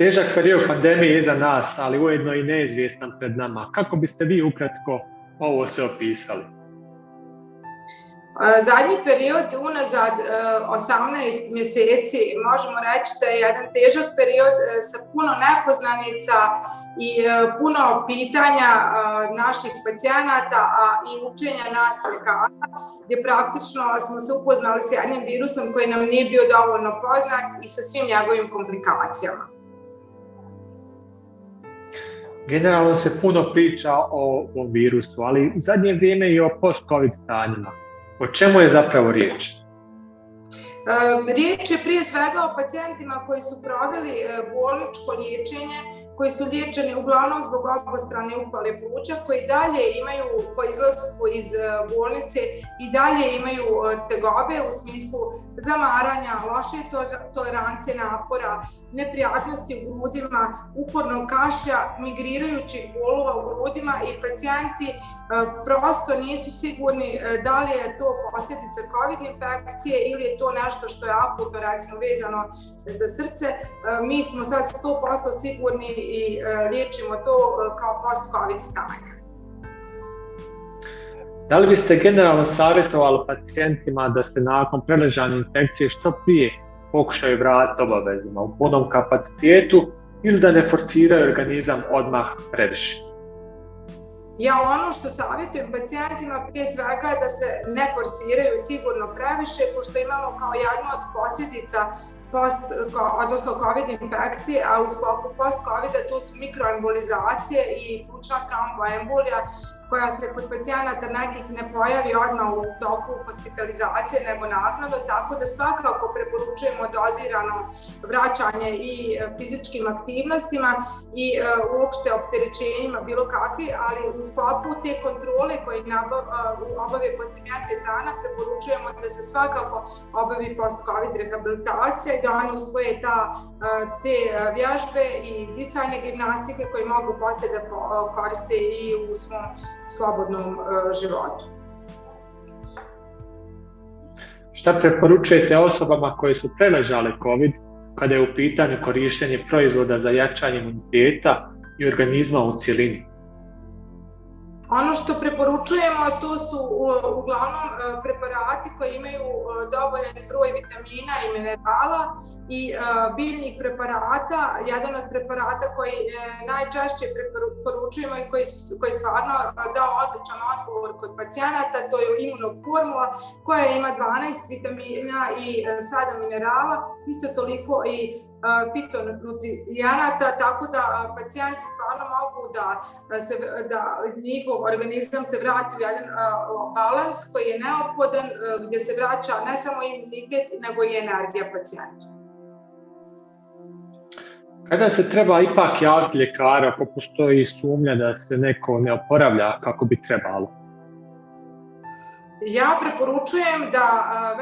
Težak period pandemije je iza nas, ali ujedno i neizvjestan pred nama. Kako biste vi ukratko ovo sve opisali? Zadnji period unazad 18 mjeseci možemo reći da je jedan težak period sa puno nepoznanica i puno pitanja naših pacijenata i učenja nas ljekara, gdje praktično smo se upoznali s jednim virusom koji nam nije bio dovoljno poznat i sa svim njegovim komplikacijama. Generalno se puno priča o virusu, ali u zadnje vrijeme i o post-covid stanjima. O čemu je zapravo riječ? Riječ je prije svega o pacijentima koji su proveli bolničko liječenje, koji su liječeni uglavnom zbog obostrane upale pluća, koji dalje imaju po izlasku iz bolnice i dalje imaju tegobe u smislu zamaranja, loše tolerancije napora, neprijatnosti u grudima, upornog kašlja, migrirajućih bolova u grudima i pacijenti prosto nisu sigurni da li je to posljedica COVID infekcije ili je to nešto što je akutno recimo vezano za srce. Mi smo sad 100% sigurni i liječimo to kao post-covid stanje. Da li biste generalno savjetovali pacijentima da se nakon preležane infekcije što prije pokušaju vratiti obavezama u punom kapacitetu ili da ne forsiraju organizam odmah previše? Ja ono što savjetujem pacijentima prije svega je da se ne forsiraju sigurno previše, pošto imamo kao jednu od posljedica odnosno COVID infekcije, a u sklopu post-covida to su mikroembolizacije i plućna tromboembolija koja se kod pacijenata nekih ne pojavi odmah u toku hospitalizacije nego naknadno, tako da svakako preporučujemo dozirano vraćanje i fizičkim aktivnostima i uopšte opterećenjima bilo kakvi, ali u sklopu te kontrole koje obave poslije mjesec dana preporučujemo da se svakako obavi post-covid rehabilitacija i da oni usvoje te vježbe i disajne gimnastike koje mogu poslije da koriste i u svom slobodnom životu. Šta preporučujete osobama koje su preležale COVID kada je u pitanju korištenje proizvoda za jačanje imuniteta i organizma u cjelini? Ono što preporučujemo to su uglavnom preparati koji imaju dovoljan broj vitamina i minerala i biljnih preparata. Jedan od preparata koji najčešće preporučujemo i koji stvarno dao odličan odgovor kod pacijenata, to je imunoformula koja ima 12 vitamina i 7 minerala, isto toliko i fitonutrijenata, tako da pacijenti stvarno mogu da njihov organizam se vrati u jedan balans koji je neophodan, gdje se vraća ne samo imunitet, nego i energija pacijentu. Kada se treba ipak javiti ljekaru ako postoji sumnja da se neko ne oporavlja kako bi trebalo? Ja preporučujem da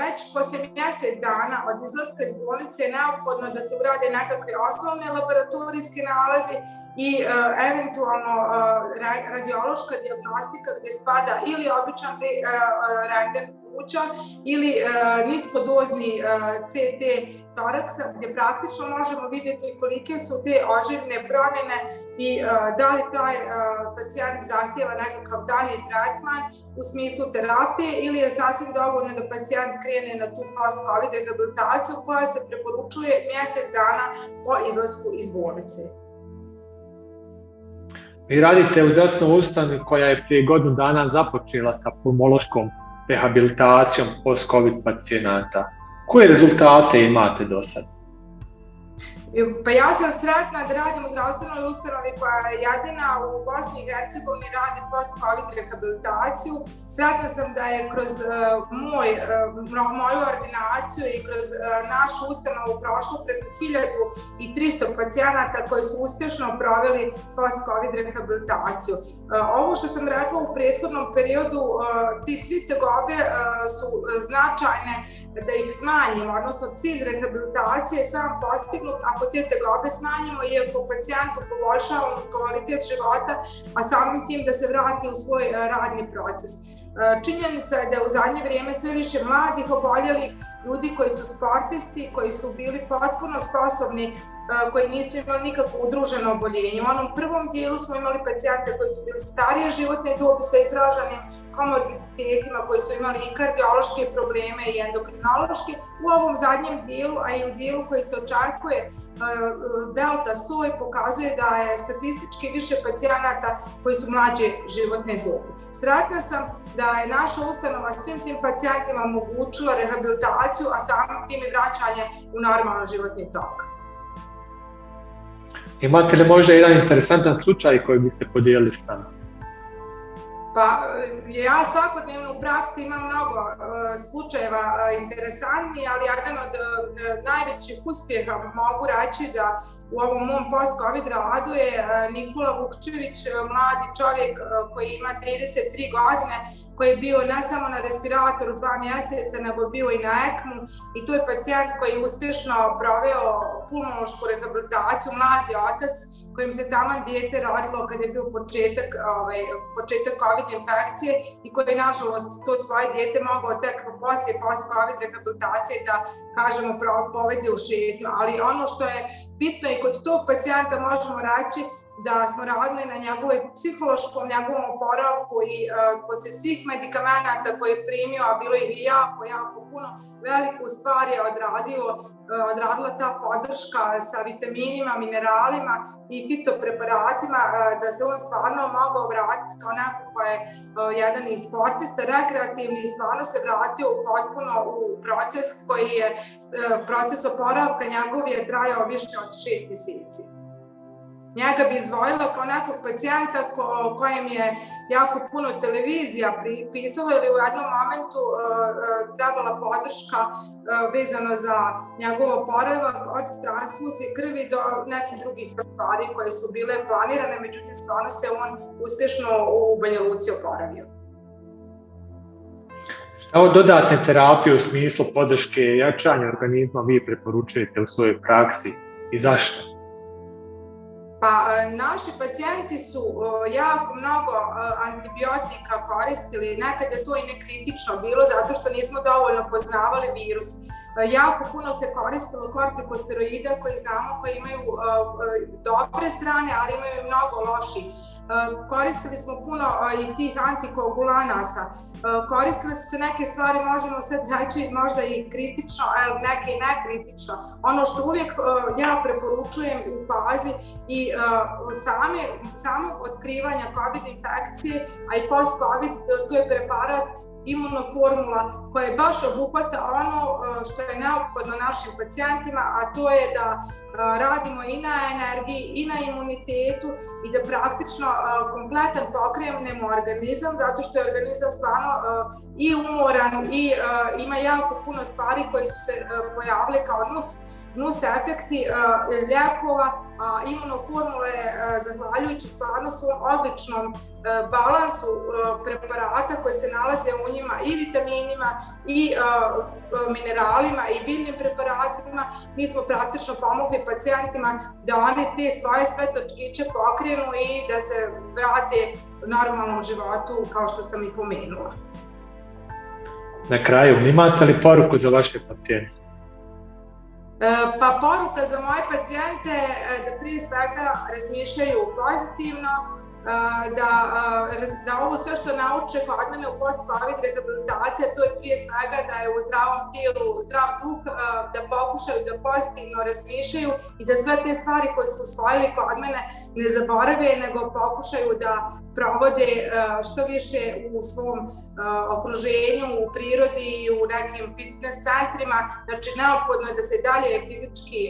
već poslije mjesec dana od izlaska iz bolnice je neophodno da se urade nekakve osnovne laboratorijske nalazi i eventualno radiološka dijagnostika gdje spada ili običan rentgen pluća ili niskodozni CT toraksa gdje praktično možemo vidjeti kolike su te oživne promjene i da li taj pacijent zahtijeva nekakav dalji tretman u smislu terapije ili je sasvim dovoljno da pacijent krene na tu post-covid rehabilitaciju koja se preporučuje mjesec dana po izlasku iz bolnice. Vi radite u zdravstvenoj ustanovi koja je prije godinu dana započela sa pulmološkom rehabilitacijom post-covid pacijenata. Koje rezultate imate do sad? Pa ja sam sretna da radim u zdravstvenoj ustanovi koja je jedina u Bosni i Hercegovini radi post-covid rehabilitaciju. Sretna sam da je kroz moju ordinaciju i kroz našu ustanovu prošlo preko 1300 pacijenata koji su uspješno proveli post-covid rehabilitaciju. Ovo što sam rekla u prethodnom periodu, ti svi tegobe su značajne da ih smanjimo, odnosno cilj rehabilitacije je sam postignut ako te tegobe smanjimo i ako pacijentu poboljšavamo kvalitet života, a samim tim da se vrati u svoj radni proces. Činjenica je da je u zadnje vrijeme sve više mladih oboljelih, ljudi koji su sportisti, koji su bili potpuno sposobni, koji nisu imali nikakvo udruženo oboljenje. U onom prvom dijelu smo imali pacijente koji su bili starije životne dobi sa izraženim komorbiditetima, koji su imali i kardiološke probleme i endokrinološke. U ovom zadnjem dijelu, a i u dijelu koji se očekuje, delta soj pokazuje da je statistički više pacijenata koji su mlađe životne dobi. Sretna sam da je naša ustanova svim tim pacijentima omogućila rehabilitaciju, a samim tim i vraćanje u normalan životni tok. Imate li možda jedan interesantan slučaj koji biste podijelili s nama? Pa ja svakodnevno u praksi imam mnogo slučajeva interesantnih, ali jedan od najvećih uspjeha mogu reći u ovom mom post-covid radu je Nikola Vukčević, mladi čovjek koji ima 33 godine, koji je bio ne samo na respiratoru 2 mjeseca, nego bio i na ECMO, i to je pacijent koji je uspješno proveo pulmonološku rehabilitaciju, mladi otac kojim se taman dijete rodilo kad je bio početak COVID infekcije i koji je nažalost to svoje dijete mogao tek poslije post-covid rehabilitacije da kažemo povede u šetnju. Ali ono što je bitno i kod tog pacijenta možemo reći da smo radili na njegovoj psihološkom njegovom oporavku i poslije svih medikamenata koje je primio, a bilo je i jako puno, veliku stvar je odradila ta podrška sa vitaminima, mineralima i fitopreparatima, da se on stvarno mogao vratiti kao neko ko je jedan i sportista, rekreativni, i stvarno se vratio potpuno u proces koji je, proces oporavka njegov je trajao više od 6 mjeseci. Njega bi izdvojila kao nekog pacijenta kojem je jako puno televizija pisalo ili u jednom momentu trebala podrška vezano za njegov oporavak od transfuzije krvi do nekih drugih stvari koje su bile planirane, međutim stvarno se on uspješno u Banja Luci oporavio. Šta od dodatne terapije u smislu podrške i jačanja organizma vi preporučujete u svojoj praksi i zašto? Pa naši pacijenti su jako mnogo antibiotika koristili, nekad je to i nekritično bilo zato što nismo dovoljno poznavali virus. Jako puno se koristilo kortikosteroida koji znamo koji imaju dobre strane, ali imaju i mnogo loših. Koristili smo puno i tih antikoagulanasa, koristile su se neke stvari, možemo sad reći možda i kritično, ali neke i nekritično. Ono što uvijek ja preporučujem u fazi i samog otkrivanja COVID infekcije, a i post-COVID, to je preparat imunoformula koja baš obuhvata ono što je neophodno našim pacijentima, a to je da radimo i na energiji i na imunitetu i da praktično kompletan pokrenemo organizam, zato što je organizam stvarno i umoran i ima jako puno stvari koje su se pojavile kao nus efekti lijekova, a imunoformula je zahvaljujući stvarno svom odličnom balansu preparata koje se nalaze u njima i vitaminima i mineralima i biljnim preparatima, mi smo praktično pomogli pacijentima da oni te svoje sve točkiće pokrenu i da se vrate normalnom životu kao što sam i pomenula. Na kraju, imate li poruku za vaše pacijente? Pa poruka za moje pacijente da prije svega razmišljaju pozitivno, da ovo sve što nauče kod mene u post-covid rehabilitaciji, to je prije svega da je u zdravom tijelu zdrav duh, da pokušaju da pozitivno razmišljaju i da sve te stvari koje su usvojili kod mene ne zaborave, nego pokušaju da provode što više u svom okruženju, u prirodi i u nekim fitness centrima. Znači neophodno je da se dalje fizički,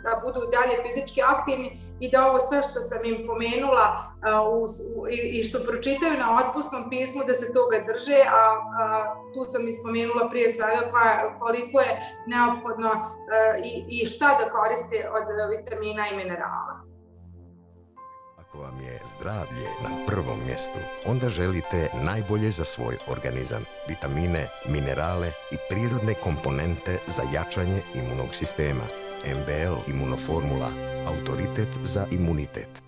da budu dalje fizički aktivni i da ovo sve što sam im pomenula i što pročitaju na otpusnom pismu da se toga drže, a tu sam i spomenula prije svega koliko je neophodno i šta da koriste od vitamina i minerala. Ako vam je zdravlje na prvom mjestu, onda želite najbolje za svoj organizam. Vitamine, minerale i prirodne komponente za jačanje imunog sistema. MBL Imunoformula, autoritet za imunitet.